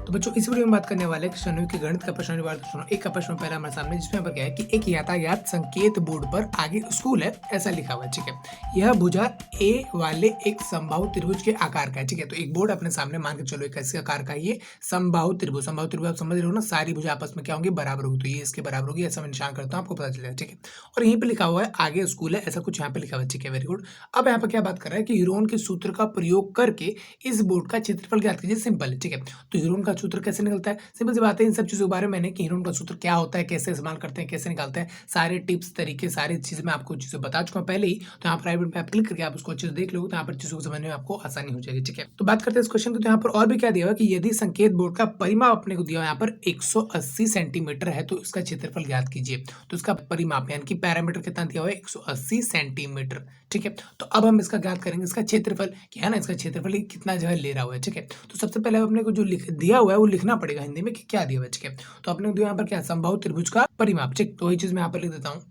तो बच्चों इस वीडियो में बात करने वाले हैं कि शनियों के गणित का प्रश्न निवारण सुनो। एक का प्रश्न पहला हमारे सामने जिसमें पर क्या है कि एक यातायात संकेत बोर्ड पर आगे स्कूल है ऐसा लिखा हुआ है। ठीक है, यह भुजा ए वाले एक समबाहु त्रिभुज के आकार का है। ठीक है, तो एक बोर्ड अपने सामने मान के चलो एक ऐसे आकार का ये समबाहु त्रिभुज। समबाहु त्रिभुज आप समझ रहे हो ना, सारी भुजा आपस में क्या होंगी, बराबर होगी। तो ये इसके बराबर होगी, ऐसा मैं निशान करता हूँ, आपको पता चलेगा। ठीक है, और यहीं पे लिखा हुआ है आगे स्कूल है, ऐसा कुछ यहाँ पे लिखा हुआ है। ठीक है, वेरी गुड। अब यहाँ पे क्या बात कर रहा है कि ह्यूरोन के सूत्र का प्रयोग करके इस बोर्ड का क्षेत्रफल ज्ञात कीजिए। सिंपल है। ठीक है, तो ह्यूरोन का सूत्र कैसे निकलता है, सिंपल सी बात है। इन सब चीजों के बारे में मैंने कि ह्यूरोन का सूत्र क्या होता है, कैसे इस्तेमाल करते हैं, कैसे निकालते हैं, सारे टिप्स तरीके सारी चीजें मैं आपको चीजें बता चुका हूं पहले ही। तो यहाँ प्राइवेट में आप क्लिक करके आप उसको अच्छे से देख लो, तो यहाँ पर चीजों को समझने में आपको आसानी हो जाएगी। ठीक है, तो बात करते हैं इस क्वेश्चन की। तो यहाँ पर और भी क्या दिया हुआ है कि यदि संकेत बोर्ड का परिमाप अपने को दिया हुआ है यहाँ पर 180 सेंटीमीटर है तो इसका क्षेत्रफल ज्ञात कीजिए। तो इसका परिमाप यानी कि पैरामीटर कितना दिया हुआ है, 180 सेंटीमीटर। ठीक है, तो अब हम इसका ज्ञात करेंगे, इसका क्षेत्रफल क्या है ना, इसका क्षेत्रफल ये कितना जो है ले रहा हुआ है। ठीक है, तो सबसे पहले अपने को जो लिख दिया हुआ है वो लिखना पड़ेगा हिंदी में कि क्या दिया हुआ है। ठीक है, तो अपने को दिया यहाँ पर क्या, समबाहु त्रिभुज का परिमाप। ठीक, तो वही चीज मैं यहाँ पर लिख देता हूँ।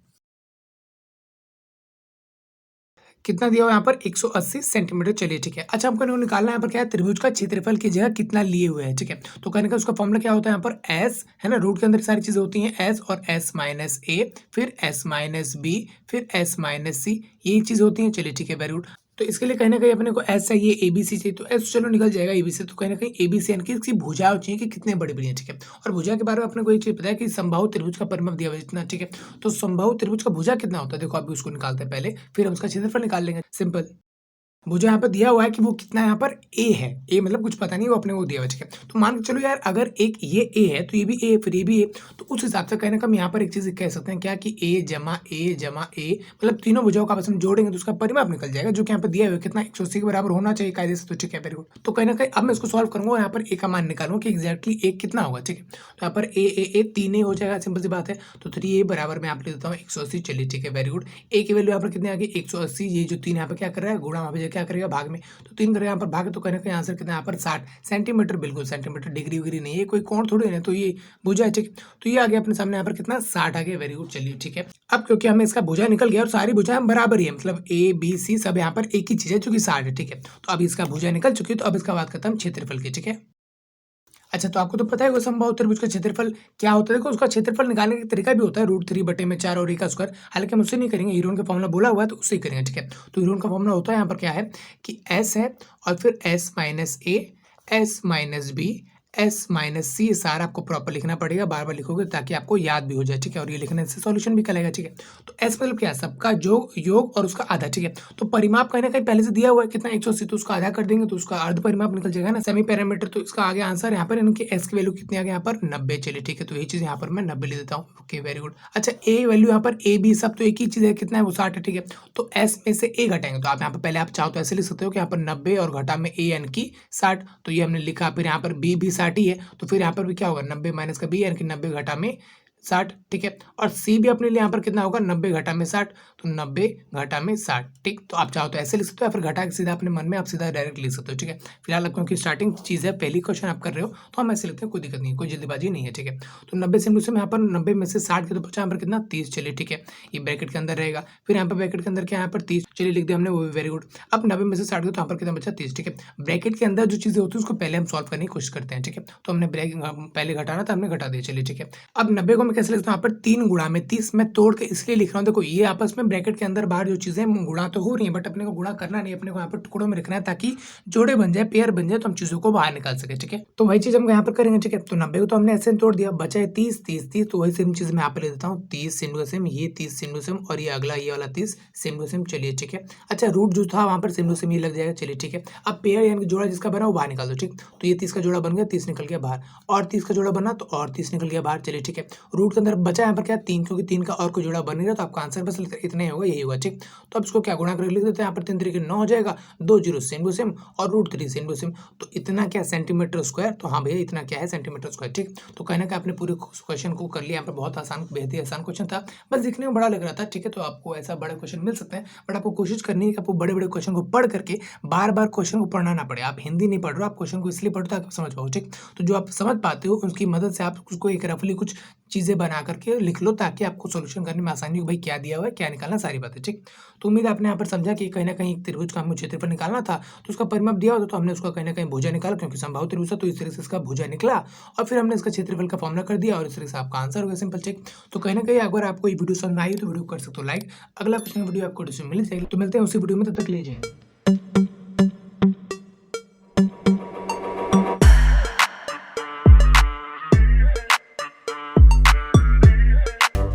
कितना दिया हुआ है यहाँ पर, 180 सेंटीमीटर। चलिए ठीक है, अच्छा हमको निकालना है यहाँ पर क्या है, त्रिभुज का क्षेत्रफल की जगह कितना लिए हुए हैं। ठीक है, तो कहने का उसका फॉर्मूला क्या होता है यहाँ पर, एस है ना, रूट के अंदर सारी चीजें होती हैं, एस और एस माइनस ए, फिर एस माइनस बी, फिर एस माइनस सी, यही चीज होती है। चलिए ठीक है, वेरी गुड। तो इसके लिए कहीं ना कहीं अपने को एस चाहिए, एबीसी चाहिए, तो एस चलो निकल जाएगा, एबीसी तो कहीं ना कहीं एबीसी यानी कि इसकी भुजाएं चाहिए कि कितने बड़ी बड़ी हैं। ठीक है, और भुजा के बारे में अपने को एक चीज पता है कि समबाहु त्रिभुज का परिमाप दिया हुआ है जितना। ठीक है, तो समबाहु त्रिभुज का भुजा कितना होता है, देखो अभी उसको निकालते हैं पहले, फिर हम उसका क्षेत्रफल निकाल लेंगे। सिंपल, मुझे यहाँ पे दिया हुआ है कि वो कितना यहाँ पर ए है, ए मतलब कुछ पता नहीं, वो अपने को दिया हुआ है। ठीक है, तो मान के चलो यार अगर एक ये ए है तो ये भी ए, फिर ये भी ए, तो उस हिसाब से कहने का हम यहाँ पर एक चीज कह सकते हैं क्या कि ए जमा ए जमा ए, मतलब तीनों भुजाओं का आपस में जोड़ेंगे तो उसका परिमाप निकल जाएगा, जो कि यहाँ पर दिया हुआ है कितना, 180 के बराबर होना चाहिए कायदे से। तो ठीक है, वेरी गुड। तो कहीं ना कहीं अब मैं इसको सॉल्व करूंगा और यहाँ पर ए का मान निकालूंगा कि एक्जैक्टली ए कितना होगा। ठीक है, तो यहाँ पर ए तीन ए हो जाएगा, सिंपल सी बात है। तो 3a बराबर मैं आप लिख देता हूँ 180। चलिए ठीक है, वेरी गुड। ए की वैल्यू यहाँ पर कितने आ गई, 180। ये जो तीन यहाँ पर क्या कर रहा है, गुणा वहां पर क्या करेगा, भाग में, तो तीन करेगा यहाँ पर भाग, तो कहने का आंसर कितना यहाँ पर 60 सेंटीमीटर। बिल्कुल सेंटीमीटर, डिग्री वगैरह नहीं है, कोई कोण थोड़ी है, तो ये भुजा है। ठीक, तो ये आ गया अपने सामने यहाँ पर कितना, 60 आ गया। Very good. चलिए ठीक है, अब क्योंकि हमें इसका भुजा निकल गया और सारी भुजाएं बराबर ही है, मतलब ए बी सी सब यहाँ पर एक ही चीज है जो कि 60 है। ठीक है, तो अब इसका भुजा निकल चुकी है, तो अब इसका बात करता हम क्षेत्रफल की। ठीक है, अच्छा तो आपको तो पता है वो समबाहु त्रिभुज का क्षेत्रफल क्या होता है। देखो उसका क्षेत्रफल निकालने का तरीका भी होता है, √3/4 और ए का स्क्वायर। हालांकि हम उससे नहीं करेंगे, ह्यूरोन का फॉर्मूला बोला हुआ है तो उससे ही करेंगे। ठीक है, तो ह्यूरोन का फॉर्मूला होता है यहाँ पर क्या है कि एस है और फिर S minus A, S minus B, S minus C, सारा आपको प्रॉपर लिखना पड़ेगा, बार बार लिखोगे ताकि आपको याद भी हो जाए। ठीक है, और ये लिखने से सॉल्यूशन भी करेगा। ठीक है, तो एस मतलब क्या है, सबका योग और उसका आधा। ठीक है, तो परिमाप कहीं ना कहीं पहले से दिया हुआ है कितना, 180, तो उसका आधा कर देंगे तो उसका अर्ध परिमाप निकल जाएगा ना, सेमी पैरामीटर। तो इसका आगे आंसर यहाँ पर इनकी एस की वैल्यू कितनी आ गई यहाँ पर, 90। चलिए ठीक है, तो यही चीज यहाँ पर मैं 90 ले देता हूँ। Okay very good. अच्छा ए वैल्यू यहाँ पर ए बी सब तो एक ही चीज है, कितना है वो 60 है। ठीक है, तो एस में से ए घटाएंगे तो आप यहाँ पर पहले आप चाहो तो ऐसे लिख सकते हो कि यहाँ पर 90 और घटा में ए यानी कि 60, तो ये हमने लिखा। फिर यहाँ पर बी भी 60 ही है, तो फिर यहाँ पर भी क्या होगा, 90 माइनस का बी यानी कि 90 घटा में 60। ठीक है, और सी भी अपने लिए यहाँ पर कितना होगा, 90 घटा में 60, तो 90 घटा में 60। ठीक, तो आप चाहो तो ऐसे लिख सकते हो या फिर घटा के सीधा अपने मन में आप सीधा डायरेक्ट लिख सकते हो। ठीक है, फिलहाल क्योंकि स्टार्टिंग चीज है, पहली क्वेश्चन आप कर रहे हो तो हम ऐसे लिखते हैं, कोई दिक्कत नहीं, कोई जल्दीबाजी नहीं है। ठीक है, तो 90 से यहाँ पर 90 में से 60 के तो बचा यहाँ पर कितना, 30। चलिए ठीक है, ये ब्रैकेट के अंदर रहेगा, फिर यहाँ पर ब्रैकेट के अंदर क्या यहाँ पर 30। चलिए लिख दिया हमने, वो भी वेरी गुड। अब 90 में से 60 तो यहाँ पर कितना बचा, 30। ठीक है, ब्रैकेट के अंदर जो चीजें होती है उसको पहले हम सॉल्व करने की कोशिश करते हैं। ठीक है, तो हमने पहले घटाना था, हमने घटा दिया। चलिए ठीक है, अब 90 को मैं कैसे लिखता हूँ, यहाँ पर 3 गुणा में 30 मैं तोड़ के इसलिए लिख रहा हूँ, देखो ये आपस में ब्रैकेट के अंदर बाहर जो चीजें गुणा तो हो रही है, बट अपने को गुणा करना नहीं, अपने को यहाँ पर टुकड़ों में रखना है ताकि जोड़े बन जाए, पेयर बन जाए, तो हम चीजों को बाहर निकाल सके। ठीक है, तो वही चीज हम यहाँ पर करेंगे। ठीक है, तो 90 को तो हमने ऐसे तोड़ दिया, बचा है 30 30 30, तो वही सेम चीज मैं यहाँ पे ले देता हूँ, 30 सेम टू सेम, ये 30 सेम टू सेम, और ये अगला ये वाला 30 सेम टू सेम। चलिए ठीक है, अच्छा रूट जो था वहां पर सेम टू सेम ये लग जाएगा। चलिए ठीक है, अब पेयर यानी कि जोड़ा जिसका बना वो बाहर निकाल दो। ठीक, तो ये 30 का जोड़ा बन गया, 30 निकल गया बाहर, और 30 का जोड़ा बना तो और 30 निकल गया बाहर। चलिए ठीक है, रूट के अंदर बचा यहाँ पर क्या, 3, क्योंकि 3 का और कोई जोड़ा बन नहीं रहा, तो आपका आंसर बस इतना ही होगा, यही होगा। ठीक, तो अब इसको क्या गुणा करके लिख देते हैं, यहाँ पर 3 तरीके 9 हो जाएगा, 2 जीरो सेम टू सेम और √3 सेम टू सेम, तो इतना क्या सेंटीमीटर स्क्वायर। तो हाँ भैया इतना क्या है, सेंटीमीटर स्क्वायर। ठीक, तो कहना का आपने पूरे क्वेश्चन को कर लिया, यहाँ पर बहुत आसान, बेहद ही आसान क्वेश्चन था, बस दिखने में बड़ा लग रहा था। ठीक है, तो आपको ऐसा बड़ा क्वेश्चन मिल सकता है, बट आपको कोशिश करनी है कि आपको बड़े बड़े क्वेश्चन को पढ़ करके बार बार क्वेश्चन को पढ़ना ना पड़े। आप हिंदी नहीं पढ़ रहे हो, आप क्वेश्चन को इसलिए पढ़ो ताकि आप समझ पाओ। ठीक, तो जो आप समझ पाते हो उसकी मदद से आप उसको एक रफली कुछ चीज़ें बना करके लिख लो ताकि आपको सॉल्यूशन करने में आसानी हो भाई क्या दिया हुआ है, क्या निकालना है, सारी बातें, ठीक। तो उम्मीद है आपने यहाँ पर समझा कि कहीं न कहीं एक त्रिभुज का हमें क्षेत्रफल निकालना था, तो उसका परिमाप दिया होता तो हमने उसका कहीं न कहीं भुजा निकाला क्योंकि समबाहु त्रिभुज था तो इस तरह से इसका भुजा निकला और फिर हमने इसका क्षेत्रफल का फॉर्मूला कर दिया और इस तरह से आपका आंसर हो गया, सिंपल, ठीक। तो कहीं न कहीं अगर आपको ये वीडियो समझ में आई तो वीडियो को कर सकते हो लाइक। अगला क्वेश्चन वीडियो आपको मिल जाएगी, तो मिलते हैं उसी वीडियो में, तब तक के लिए जय हिंद।